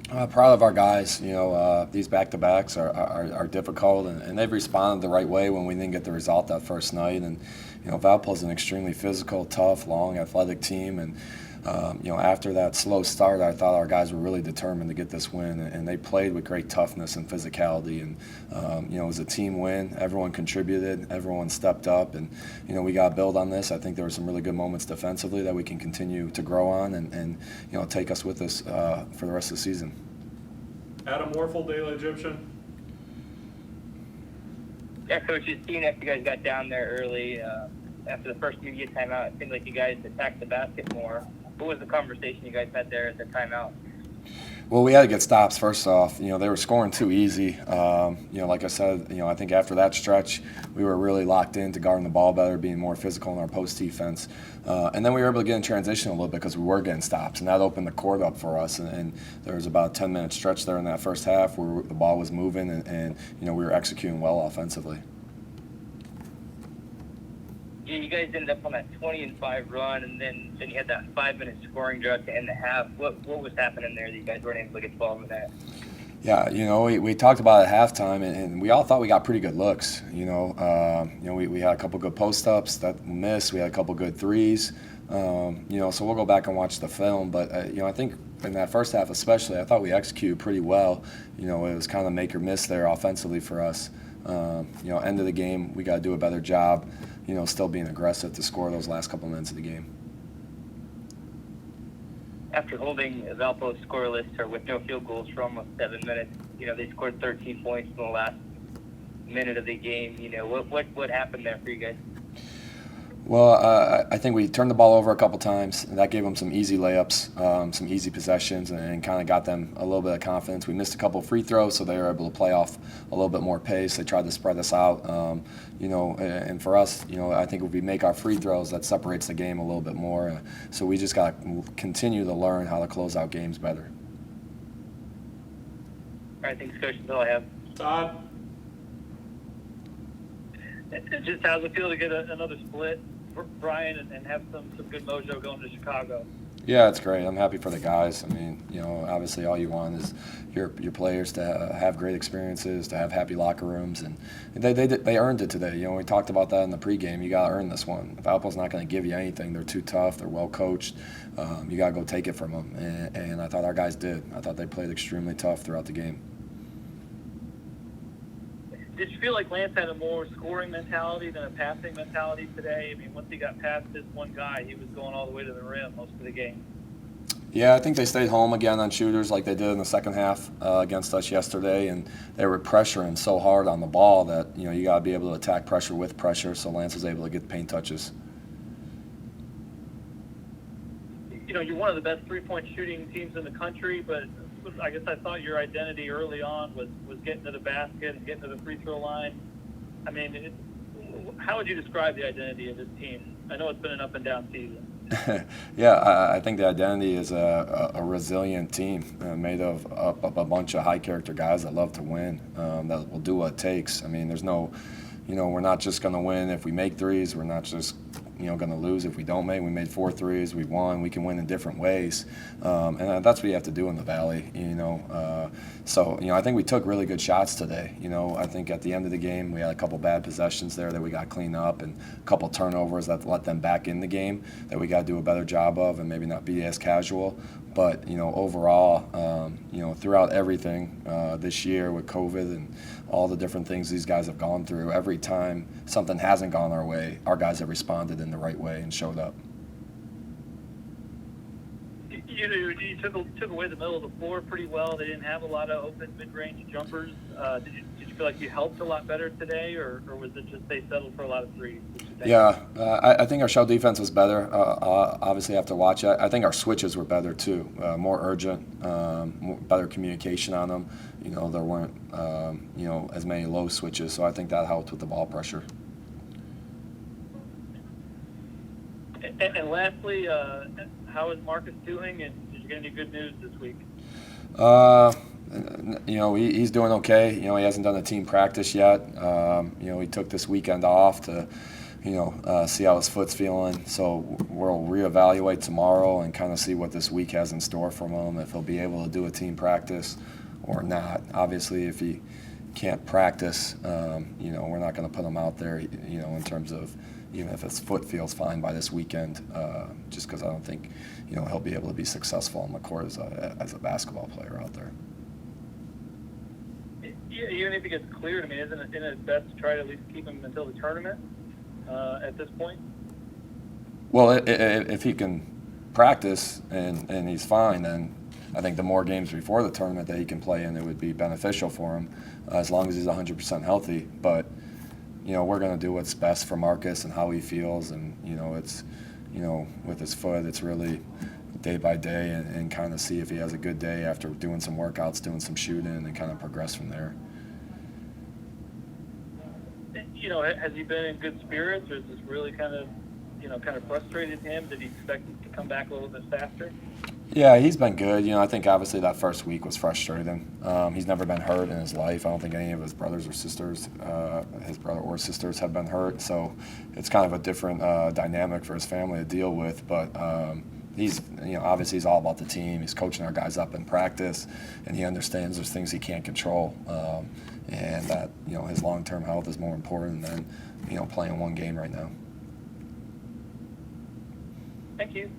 Proud of our guys. These back-to-backs are difficult, and they've responded the right way when we didn't get the result that first night. And Valpo's an extremely physical, tough, long, athletic team. And after that slow start, I thought our guys were really determined to get this win, and they played with great toughness and physicality. And it was a team win. Everyone contributed. Everyone stepped up, and we got to build on this. I think there were some really good moments defensively that we can continue to grow on, and take us with us for the rest of the season. Adam Warfel, Daily Egyptian. Yeah, Coach, just seeing after you guys got down there early, after the first media timeout, it seemed like you guys attacked the basket more. What was the conversation you guys had there at the timeout? Well, we had to get stops first off. They were scoring too easy. Like I said, I think after that stretch, we were really locked into guarding the ball better, being more physical in our post defense. And then we were able to get in transition a little bit because we were getting stops, and that opened the court up for us. And there was about a 10-minute stretch there in that first half where the ball was moving, and we were executing well offensively. Yeah, you guys ended up on that 20-5 run, and then you had that 5-minute scoring drought to end the half. What was happening there that you guys weren't able to get the ball in the net? Yeah, we talked about it at halftime, and we all thought we got pretty good looks. We had a couple good post-ups that missed. We had a couple good threes. So we'll go back and watch the film. But, I think in that first half especially, I thought we executed pretty well. It was kind of make or miss there offensively for us. End of the game, we got to do a better job, still being aggressive to score those last couple minutes of the game. After holding Valpo scoreless or with no field goals for almost 7 minutes, they scored 13 points in the last minute of the game. What happened there for you guys? Well, I think we turned the ball over a couple times, and that gave them some easy layups, some easy possessions, and kind of got them a little bit of confidence. We missed a couple free throws, so they were able to play off a little bit more pace. They tried to spread us out, and for us, I think if we make our free throws, that separates the game a little bit more. So we just got to continue to learn how to close out games better. All right, thanks, Coach. That's all I have. Todd. Just how's it feel to get another split, Bryan, and have some good mojo going to Chicago? Yeah, it's great. I'm happy for the guys. I mean, obviously all you want is your players to have great experiences, to have happy locker rooms, and they earned it today. We talked about that in the pregame. You got to earn this one. Valpo's not going to give you anything. They're too tough. They're well coached. You got to go take it from them, and I thought our guys did. I thought they played extremely tough throughout the game. Did you feel like Lance had a more scoring mentality than a passing mentality today? I mean, once he got past this one guy, he was going all the way to the rim most of the game. Yeah, I think they stayed home again on shooters like they did in the second half against us yesterday, and they were pressuring so hard on the ball that you got to be able to attack pressure with pressure. So Lance was able to get paint touches. You're one of the best three-point shooting teams in the country, but I guess I thought your identity early on was getting to the basket and getting to the free throw line. I mean, how would you describe the identity of this team? I know it's been an up and down season. Yeah, I think the identity is a resilient team made of a bunch of high character guys that love to win, that will do what it takes. I mean, there's no, we're not just going to win if we make threes. We're not just going to lose if we don't make. We made 4 threes. We won. We can win in different ways, and that's what you have to do in the Valley. So I think we took really good shots today. I think at the end of the game we had a couple bad possessions there that we got cleaned up, and a couple turnovers that let them back in the game that we got to do a better job of, and maybe not be as casual. But overall, throughout everything this year with COVID and all the different things these guys have gone through, every time something hasn't gone our way, our guys have responded in the right way and showed up. You took away the middle of the floor pretty well. They didn't have a lot of open mid-range jumpers. Did you feel like you helped a lot better today, or was it just they settled for a lot of threes? Yeah, I think our shell defense was better. Obviously, I have to watch it. I think our switches were better too, more urgent, better communication on them. There weren't as many low switches, so I think that helped with the ball pressure. And lastly, how is Marcus doing, and did you get any good news this week? He's doing okay. He hasn't done a team practice yet. He took this weekend off to see how his foot's feeling. So we'll reevaluate tomorrow and kind of see what this week has in store for him, if he'll be able to do a team practice or not. Obviously, if he can't practice, we're not going to put him out there, in terms of even if his foot feels fine by this weekend, just because I don't think, he'll be able to be successful on the court as a basketball player out there. Yeah, even if he gets cleared, I mean, isn't it best to try to at least keep him until the tournament at this point? Well, if he can practice and he's fine, then I think the more games before the tournament that he can play in, it would be beneficial for him, as long as he's 100% healthy. But, we're going to do what's best for Marcus and how he feels. And, it's, with his foot, it's really day by day and kind of see if he has a good day after doing some workouts, doing some shooting, and kind of progress from there. Has he been in good spirits, or is this really kind of frustrated him? Did he expect him to come back a little bit faster? Yeah, he's been good. I think obviously that first week was frustrating. He's never been hurt in his life. I don't think any of his brothers or sisters, have been hurt. So it's kind of a different dynamic for his family to deal with. But he's, obviously he's all about the team. He's coaching our guys up in practice, and he understands there's things he can't control, and that his long-term health is more important than playing one game right now. Thank you.